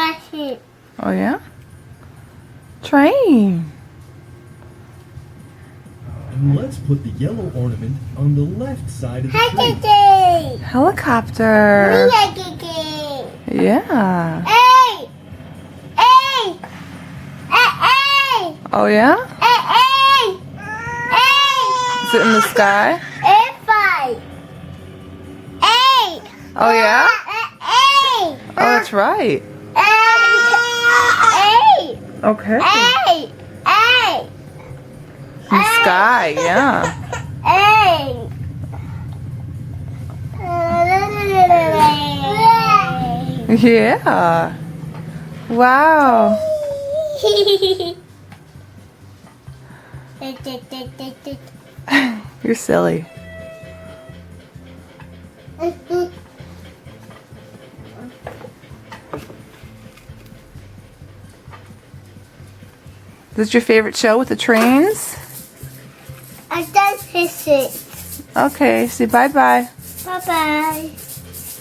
That's it. Oh yeah? Train. And let's put the yellow ornament on the left side of the train. Hey! Helicopter. Hey! Yeah. Hey! Hey! Hey! Oh yeah? Hey! Is it in the sky? Hey! Hey! Oh yeah? Hey! Oh, that's right. Hey! Okay. Hey! Hey! In the sky, yeah. Hey! Yeah. Wow. You're silly. This is your favorite show with the trains? I don't miss it. Okay, say bye-bye. Bye-bye.